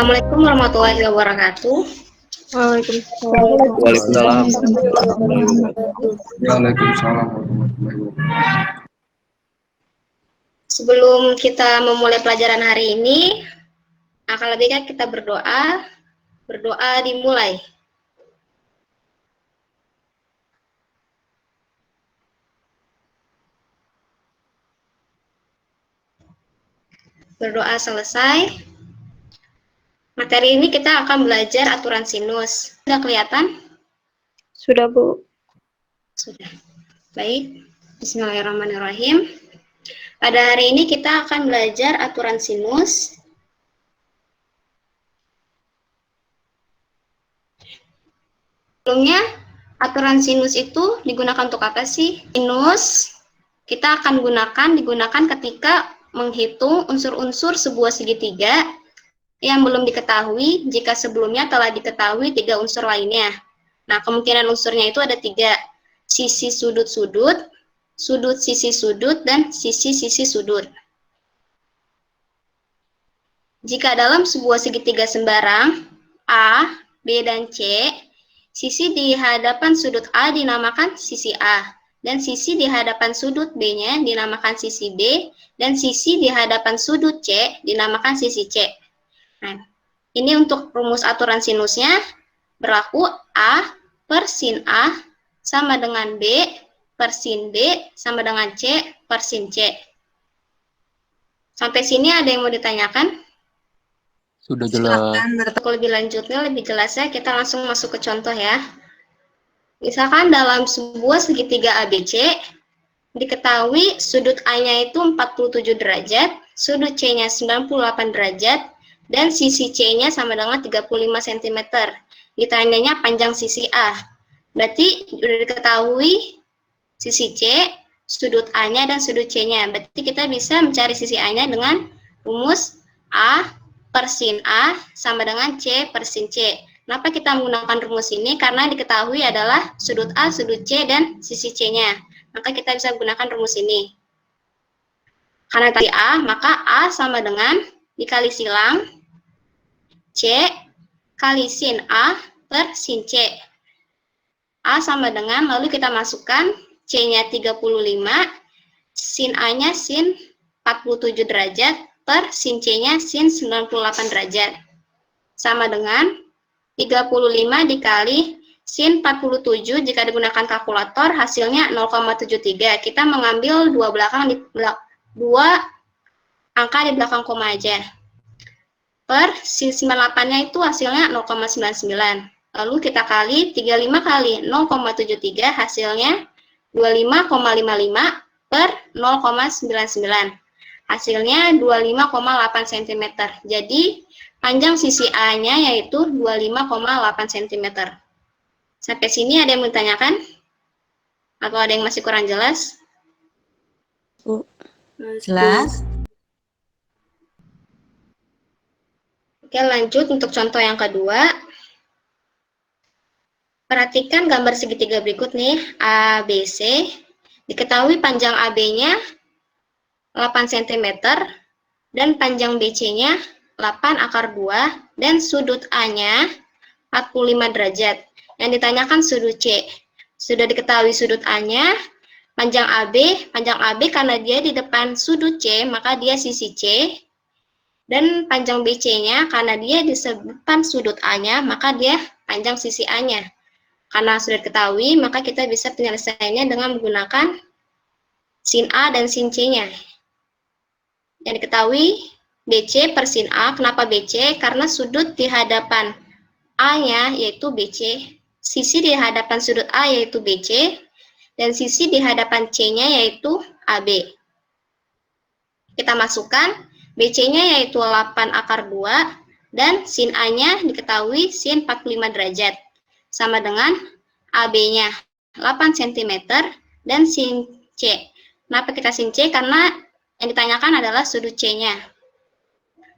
Assalamualaikum warahmatullahi wabarakatuh. Waalaikumsalam. Sebelum kita memulai pelajaran hari ini, akan lebih baik kita berdoa. Berdoa dimulai. Berdoa selesai. Materi ini kita akan belajar aturan sinus. Sudah kelihatan? Sudah, Bu. Sudah. Baik. Bismillahirrahmanirrahim. Pada hari ini kita akan belajar aturan sinus. Sebelumnya, aturan sinus itu digunakan untuk apa sih? Sinus kita akan digunakan ketika menghitung unsur-unsur sebuah segitiga yang belum diketahui jika sebelumnya telah diketahui 3 unsur lainnya. Nah, kemungkinan unsurnya itu ada 3. Sisi sudut-sudut, sudut sisi sudut, dan sisi-sisi sudut. Jika dalam sebuah segitiga sembarang A, B, dan C, sisi di hadapan sudut A dinamakan sisi A, dan sisi di hadapan sudut B-nya dinamakan sisi B, dan sisi di hadapan sudut C dinamakan sisi C. Nah, ini untuk rumus aturan sinusnya berlaku A per sin A sama dengan B per sin B sama dengan C per sin C. Sampai sini ada yang mau ditanyakan? Sudah jelas. Untuk lebih lanjutnya, lebih jelasnya, kita langsung masuk ke contoh ya. Misalkan dalam sebuah segitiga ABC, diketahui sudut A-nya itu 47 derajat, sudut C-nya 98 derajat, dan sisi C-nya sama dengan 35 cm. Ditanyanya panjang sisi A. Berarti sudah diketahui sisi C, sudut A-nya, dan sudut C-nya. Berarti kita bisa mencari sisi A-nya dengan rumus A per sin A sama dengan C per sin C. Kenapa kita menggunakan rumus ini? Karena diketahui adalah sudut A, sudut C, dan sisi C-nya. Maka kita bisa gunakan rumus ini. Karena tadi A, maka A sama dengan dikali silang C kali sin A per sin C. A sama dengan, lalu kita masukkan C-nya 35, sin A-nya sin 47 derajat, per sin C-nya sin 98 derajat. Sama dengan 35 dikali sin 47, jika digunakan kalkulator, hasilnya 0,73. Kita mengambil dua angka di belakang koma aja. Per sin 98-nya itu hasilnya 0,99. Lalu kita kali 35 kali 0,73, hasilnya 25,55 per 0,99. Hasilnya 25,8 cm. Jadi, panjang sisi A-nya yaitu 25,8 cm. Sampai sini ada yang menanyakan? Atau ada yang masih kurang jelas? Jelas. Oke, lanjut untuk contoh yang kedua. Perhatikan gambar segitiga berikut nih, ABC. Diketahui panjang AB-nya 8 cm dan panjang BC-nya 8 akar 2 dan sudut A-nya 45 derajat. Yang ditanyakan sudut C. Sudah diketahui sudut A-nya, panjang AB karena dia di depan sudut C, maka dia sisi C. Dan panjang BC-nya karena dia di depan sudut A-nya, maka dia panjang sisi A-nya. Karena sudah diketahui, maka kita bisa penyelesaiannya dengan menggunakan sin A dan sin C-nya. Yang diketahui BC per sin A. Kenapa BC? Karena sudut di hadapan A-nya yaitu BC, sisi di hadapan sudut A yaitu BC, dan sisi di hadapan C-nya yaitu AB. Kita masukkan BC-nya yaitu 8 akar 2 dan sin A-nya diketahui sin 45 derajat. Sama dengan AB-nya 8 cm dan sin C. Kenapa kita sin C? Karena yang ditanyakan adalah sudut C-nya.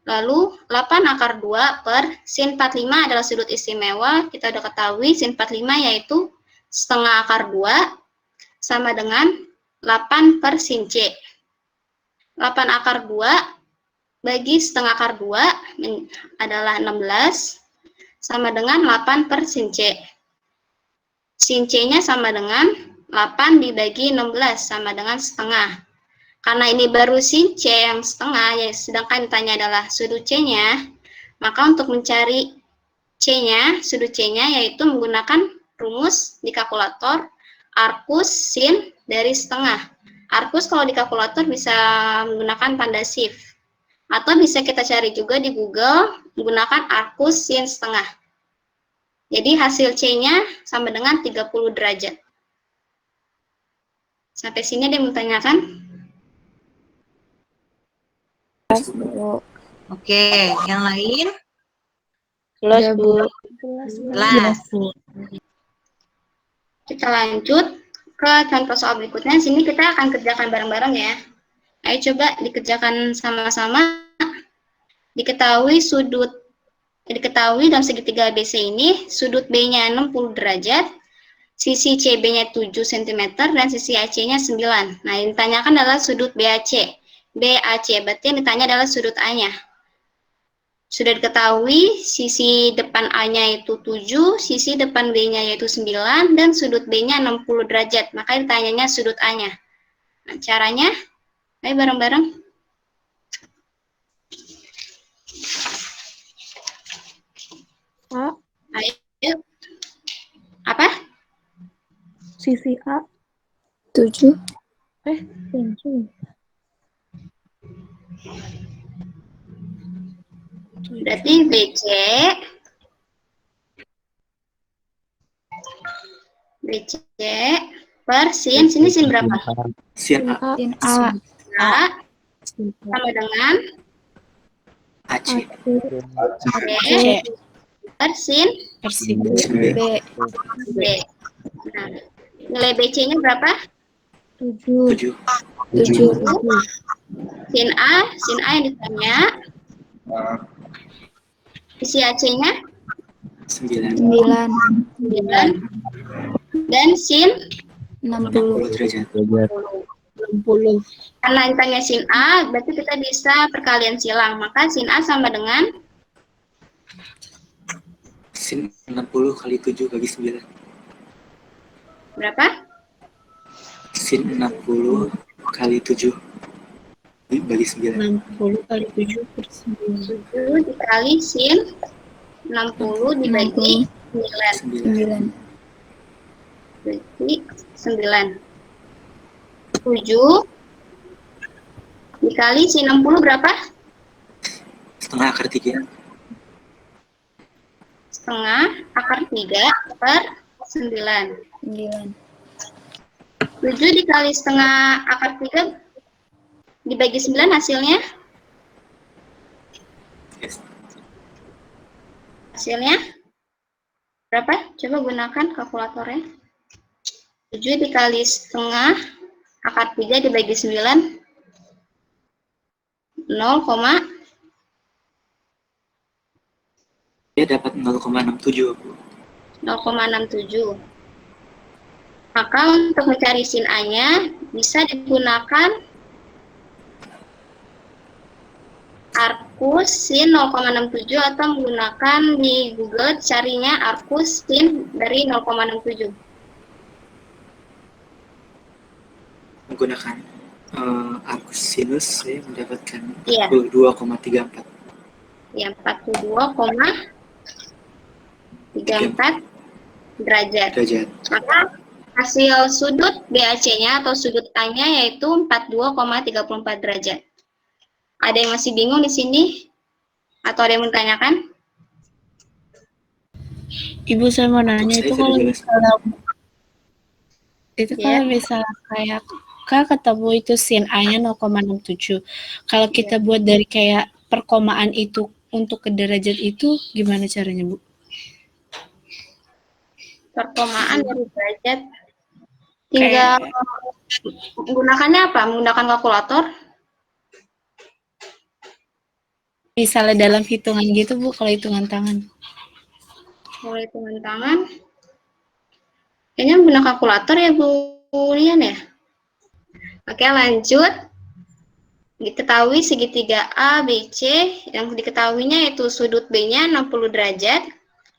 Lalu 8 akar 2 per sin 45 adalah sudut istimewa. Kita sudah ketahui sin 45 yaitu setengah akar 2 sama dengan 8 per sin C. 8 akar 2 bagi setengah akar 2 adalah 16, sama dengan 8 per sin C. Sin C-nya sama dengan 8 dibagi 16, sama dengan setengah. Karena ini baru sin C yang setengah, ya, sedangkan ditanya adalah sudut C-nya, maka untuk mencari C-nya, sudut C-nya, yaitu menggunakan rumus di kalkulator arcus sin dari setengah. Arcus kalau di kalkulator bisa menggunakan tanda shift. Atau bisa kita cari juga di Google menggunakan arcus sin setengah. Jadi hasil C-nya sama dengan 30 derajat. Sampai sini ada yang mau tanyakan? Bu. Oke, yang lain? Jelas, Bu. Jelas. Kita lanjut ke contoh soal berikutnya. Sini kita akan kerjakan bareng-bareng ya. Ayo coba dikerjakan sama-sama. Diketahui dalam segitiga ABC ini, sudut B-nya 60 derajat, sisi CB-nya 7 cm, dan sisi AC-nya 9. Nah, yang ditanyakan adalah sudut BAC. BAC, berarti yang ditanya adalah sudut A-nya. Sudah diketahui, sisi depan A-nya itu 7, sisi depan B-nya yaitu 9, dan sudut B-nya 60 derajat. Maka ditanyanya sudut A-nya. Nah, caranya, ayo bareng-bareng. A. Ayo. Apa? Sisi A. 7. 7. Berarti BC per sin, sini sin berapa? Sin A. Sin A. A sama dengan AC. B per sin B. B. Nah, nilai BC-nya berapa? 7. 7. 7. Sin A yang ditanya. Sisi AC-nya 9. 9. Dan sin 60. 60 derajat. 60. Karena ditanya sin A, berarti kita bisa perkalian silang. Maka sin A sama dengan Sin 60 kali 7 bagi 9. berapa? Sin 60 kali 7 bagi 9. 60 kali 7 per 9. 7 dikali sin 60 dibagi 9. 9. Berarti 9. 7 dikali sin 60 berapa? Setengah akar 3. Setengah akar 3 per 9. 9. 7 dikali setengah akar 3 dibagi 9 hasilnya? Yes. Hasilnya berapa? Coba gunakan kalkulatornya. 7 dikali setengah akar 3 dibagi 9. 0, Dia dapat 0,67. 0,67. Maka untuk mencari sin A-nya bisa digunakan arcus sin 0,67 atau menggunakan di Google carinya arcus sin dari 0,67. Menggunakan arcus sinus saya mendapatkan Iya. 42,34. Ya, 42,34 derajat. Maka hasil sudut BAC-nya atau sudut A-nya yaitu 42,34 derajat. Ada yang masih bingung di sini? Atau ada yang mau ditanyakan? Ibu, saya mau nanya, itu kalau misalnya kayak Kak ketemu itu sin A-nya 0,67. Kalau kita buat dari kayak perkomaan itu untuk ke derajat itu gimana caranya, Bu? Perkomaan dari derajat tinggal menggunakannya apa? Menggunakan kalkulator? Misalnya dalam hitungan gitu, Bu, kalau hitungan tangan. Kalau hitungan tangan, kayaknya menggunakan kalkulator ya, Bu Rian ya? Oke, lanjut. Diketahui segitiga ABC yang diketahuinya yaitu sudut B-nya 60 derajat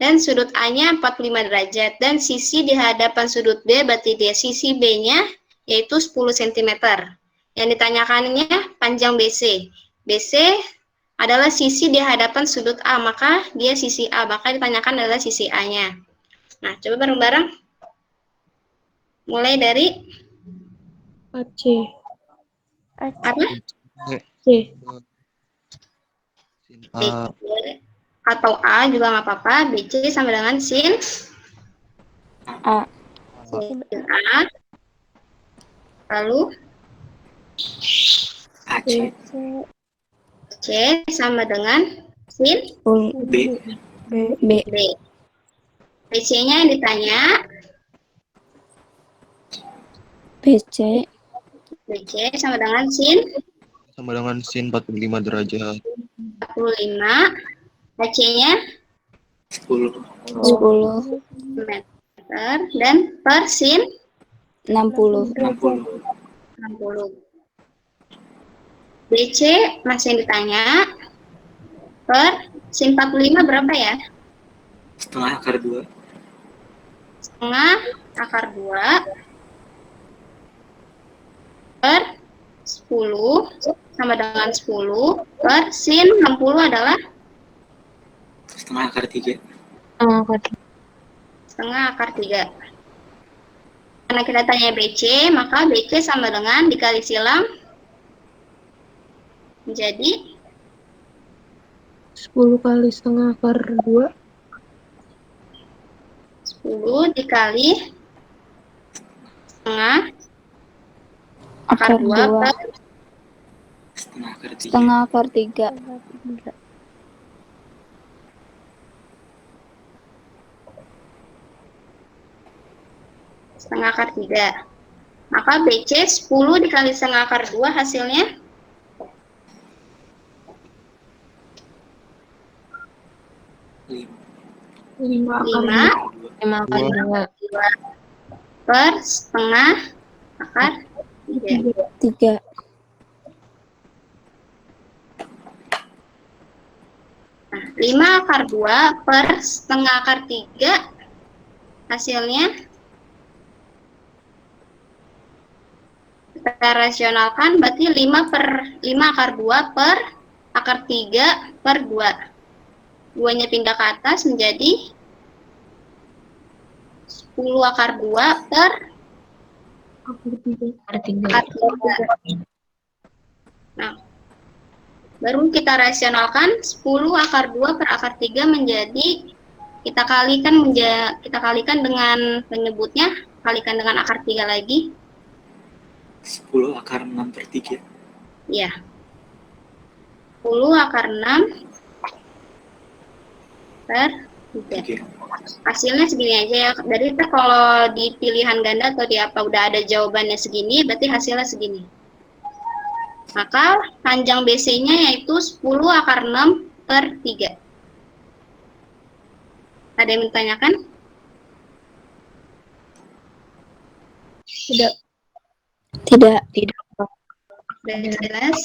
dan sudut A-nya 45 derajat dan sisi di hadapan sudut B berarti dia sisi B-nya yaitu 10 cm. Yang ditanyakannya panjang BC. BC adalah sisi di hadapan sudut A, maka dia sisi A, maka ditanyakan adalah sisi A-nya. Nah, coba bareng-bareng. Mulai dari AC. apa? C. Sin BC A. atau A juga nggak apa-apa. BC sama dengan sin A. A. Lalu AC, C sama dengan sin B, B. B. BC-nya yang ditanya, BC. BC sama dengan sin Sama dengan sin 45 derajat. 45, AC-nya 10, 10. meter, dan per sin 60. 60, 60. BC masih yang ditanya, per sin 45 berapa ya? setengah akar 2, Setengah akar 2 per 10 sama dengan 10 per sin 60 adalah setengah akar 3, setengah akar 3. Karena kita tanya BC, maka BC sama dengan dikali silang menjadi 10 kali setengah akar 2. 10 dikali setengah akar 2 per setengah akar 3, Setengah akar 3. setengah akar 3. Maka BC 10 dikali setengah akar 2 hasilnya 5, 5 akar 2. per setengah akar 3. 3. Nah, 5 akar 2 per setengah akar 3 hasilnya kita rasionalkan berarti 5 akar 2 per akar 3 per 2. 2-nya pindah ke atas menjadi 10 akar 2 per akar 3. Nah, baru kita rasionalkan 10 akar 2 per akar 3 menjadi kita kalikan dengan penyebutnya, kalikan dengan akar 3 lagi. 10 akar 6 per 3, Ya. 10 akar 6 per 3. 3, Hasilnya segini aja ya. Dari kita kalau di pilihan ganda atau di apa udah ada jawabannya segini, berarti hasilnya segini. Maka panjang BC-nya yaitu 10 akar 6 per 3. Ada yang ditanyakan? Tidak. Tidak. Sudah jelas?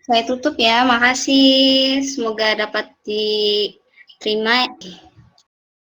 Saya tutup ya. Makasih. Semoga dapat diterima.